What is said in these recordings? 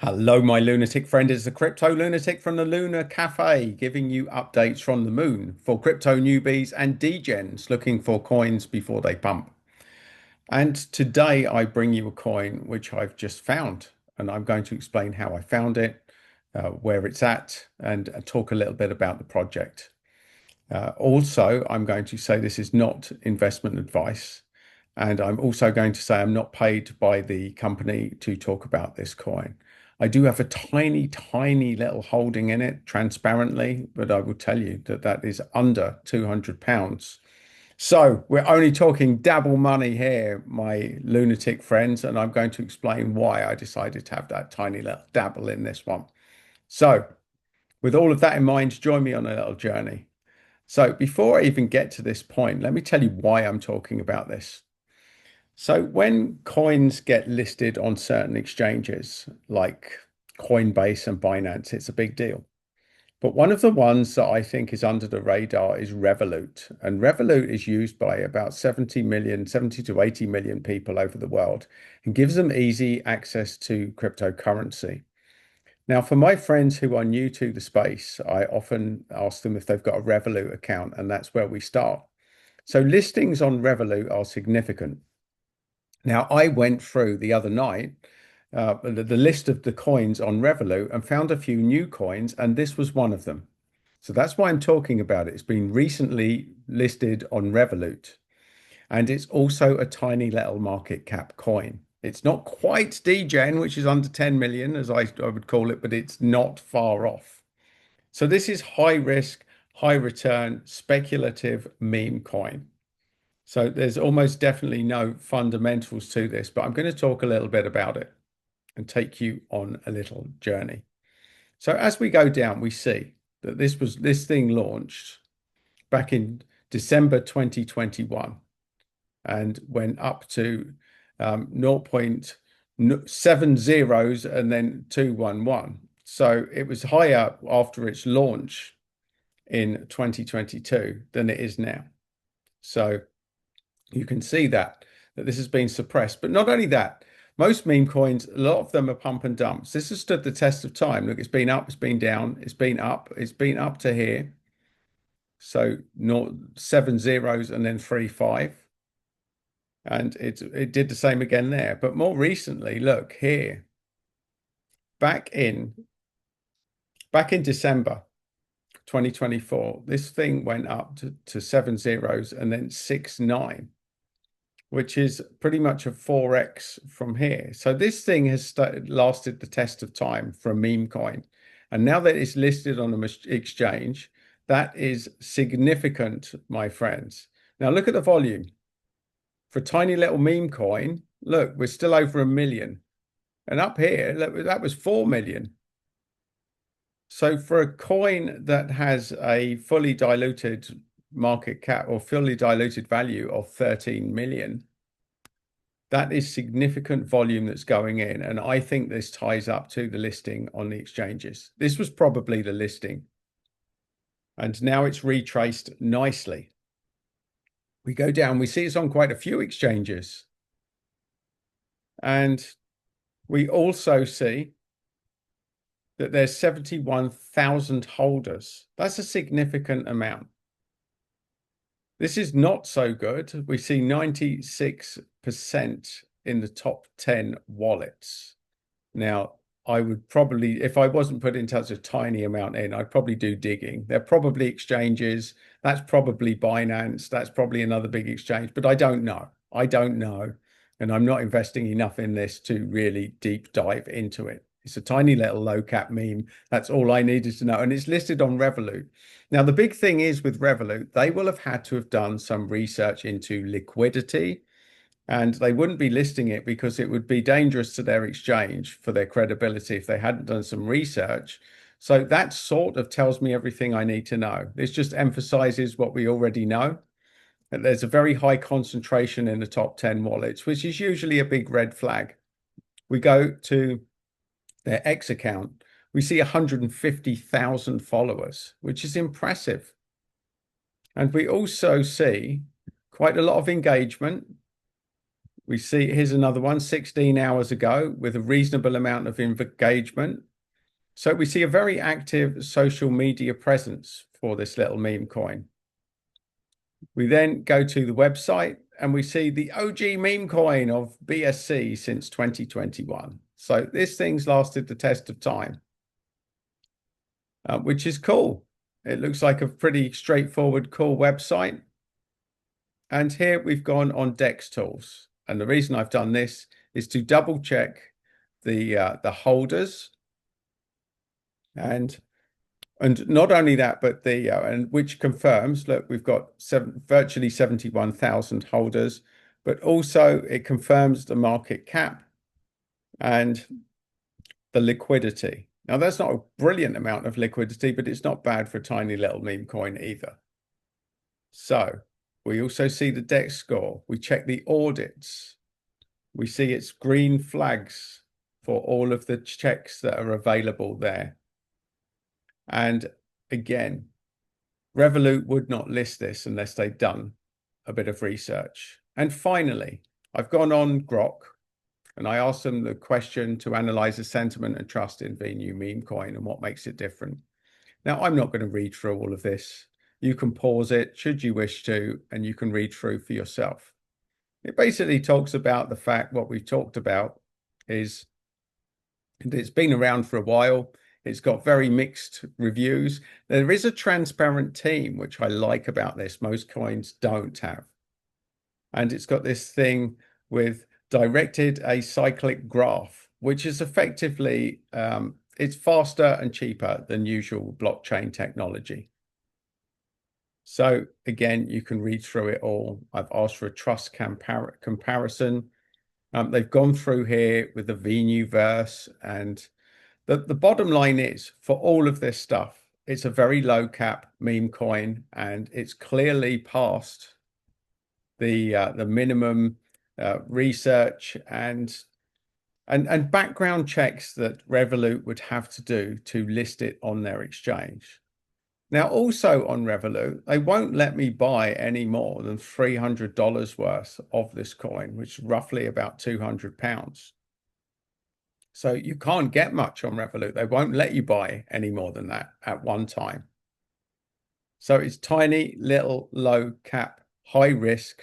Hello, my lunatic friend. It's the crypto lunatic from the Lunar Cafe, giving you updates from the moon for crypto newbies and degens looking for coins before they pump. And today I bring you a coin which I've just found, and I'm going to explain how I found it, where it's at, and talk a little bit about the project. Also, I'm going to say this is not investment advice. And I'm also going to say I'm not paid by the company to talk about this coin. I do have a tiny, tiny little holding in it transparently, but I will tell you that that is under £200. So we're only talking dabble money here, my lunatic friends, and I'm going to explain why I decided to have that tiny little dabble in this one. So with all of that in mind, join me on a little journey. So before I even get to this point, let me tell you why I'm talking about this. So when coins get listed on certain exchanges like Coinbase and Binance, it's a big deal. But one of the ones that I think is under the radar is Revolut. And Revolut is used by about 70 million, 70 to 80 million people over the world and gives them easy access to cryptocurrency. Now, for my friends who are new to the space, I often ask them if they've got a Revolut account, and that's where we start. So listings on Revolut are significant. Now, I went through the other night the list of the coins on Revolut and found a few new coins, and this was one of them. So that's why I'm talking about it. It's been recently listed on Revolut, and it's also a tiny little market cap coin. It's not quite degen, which is under 10 million, as I would call it, but it's not far off. So this is high risk, high return, speculative meme coin. So there's almost definitely no fundamentals to this, but I'm going to talk a little bit about it and take you on a little journey. So as we go down, we see that this thing launched back in December 2021 and went up to 0.7 zeros and then 211. So it was higher after its launch in 2022 than it is now. So you can see that this has been suppressed. But not only that, most meme coins, a lot of them are pump and dumps. This has stood the test of time. Look, it's been up, it's been down, it's been up to here. So not 7 zeros and then 3 5. And it did the same again there. But more recently, look here. Back in December 2024, this thing went up to 7 zeros and then 6 9, which is pretty much a 4x from here. So this thing has lasted the test of time for a meme coin. And now that it's listed on an exchange, that is significant, my friends. Now look at the volume. For a tiny little meme coin, look, we're still over 1 million. And up here, that was 4 million. So for a coin that has a fully diluted market cap or fully diluted value of 13 million, that is significant volume that's going in. And I think this ties up to the listing on the exchanges. This was probably the listing. And now it's retraced nicely. We go down, we see it's on quite a few exchanges. And we also see that there's 71,000 holders. That's a significant amount. This is not so good. We see 96% in the top 10 wallets. Now, I would probably, if I wasn't putting such a tiny amount in, I'd probably do digging. They're probably exchanges. That's probably Binance. That's probably another big exchange, but I don't know. I don't know. And I'm not investing enough in this to really deep dive into it. It's a tiny little low cap meme. That's all I needed to know. And it's listed on Revolut. Now, the big thing is with Revolut, they will have had to have done some research into liquidity, and they wouldn't be listing it because it would be dangerous to their exchange for their credibility if they hadn't done some research. So that sort of tells me everything I need to know. This just emphasizes what we already know. And there's a very high concentration in the top 10 wallets, which is usually a big red flag. We go to their X account, we see 150,000 followers, which is impressive. And we also see quite a lot of engagement. We see here's another one 16 hours ago with a reasonable amount of engagement. So we see a very active social media presence for this little meme coin. We then go to the website and we see the OG meme coin of BSC since 2021. So this thing's lasted the test of time, which is cool. It looks like a pretty straightforward, cool website. And here we've gone on DEX tools. And the reason I've done this is to double check the holders. And not only that, but and which confirms, look, we've got virtually 71,000 holders, but also it confirms the market cap and the liquidity. Now, that's not a brilliant amount of liquidity, but it's not bad for a tiny little meme coin either. So we also see the DEX score. We check the audits. We see its green flags for all of the checks that are available there. And again, Revolut would not list this unless they'd done a bit of research. And finally, I've gone on Grok and I asked them the question to analyze the sentiment and trust in VINU Memecoin and what makes it different. Now, I'm not going to read through all of this. You can pause it should you wish to, and you can read through for yourself. It basically talks about the fact what we've talked about is it's been around for a while. It's got very mixed reviews. There is a transparent team, which I like about this. Most coins don't have. And it's got this thing with directed acyclic graph, which is effectively, it's faster and cheaper than usual blockchain technology. So again, you can read through it all. I've asked for a trust comparison. They've gone through here with the Vinuverse, and the bottom line is for all of this stuff, it's a very low cap meme coin, and it's clearly passed the minimum research and background checks that Revolut would have to do to list it on their exchange. Now, also on Revolut, they won't let me buy any more than $300 worth of this coin, which is roughly about £200. So you can't get much on Revolut. They won't let you buy any more than that at one time. So it's tiny, little, low cap, high risk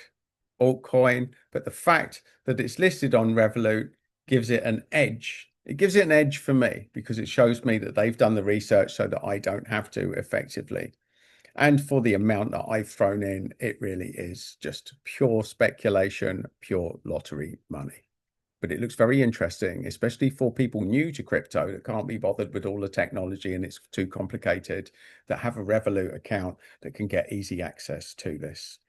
altcoin. But the fact that it's listed on Revolut gives it an edge. It gives it an edge for me because it shows me that they've done the research so that I don't have to effectively. And for the amount that I've thrown in, it really is just pure speculation, pure lottery money. But it looks very interesting, especially for people new to crypto that can't be bothered with all the technology and it's too complicated, that have a Revolut account that can get easy access to this.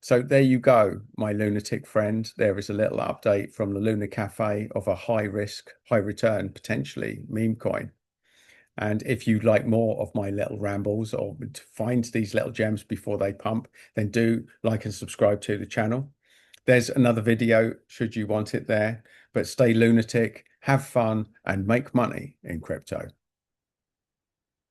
So there you go, my lunatic friend. There is a little update from the Luna Cafe of a high risk, high return, potentially meme coin. And if you'd like more of my little rambles or to find these little gems before they pump, then do like and subscribe to the channel. There's another video should you want it there, but stay lunatic, have fun, and make money in crypto.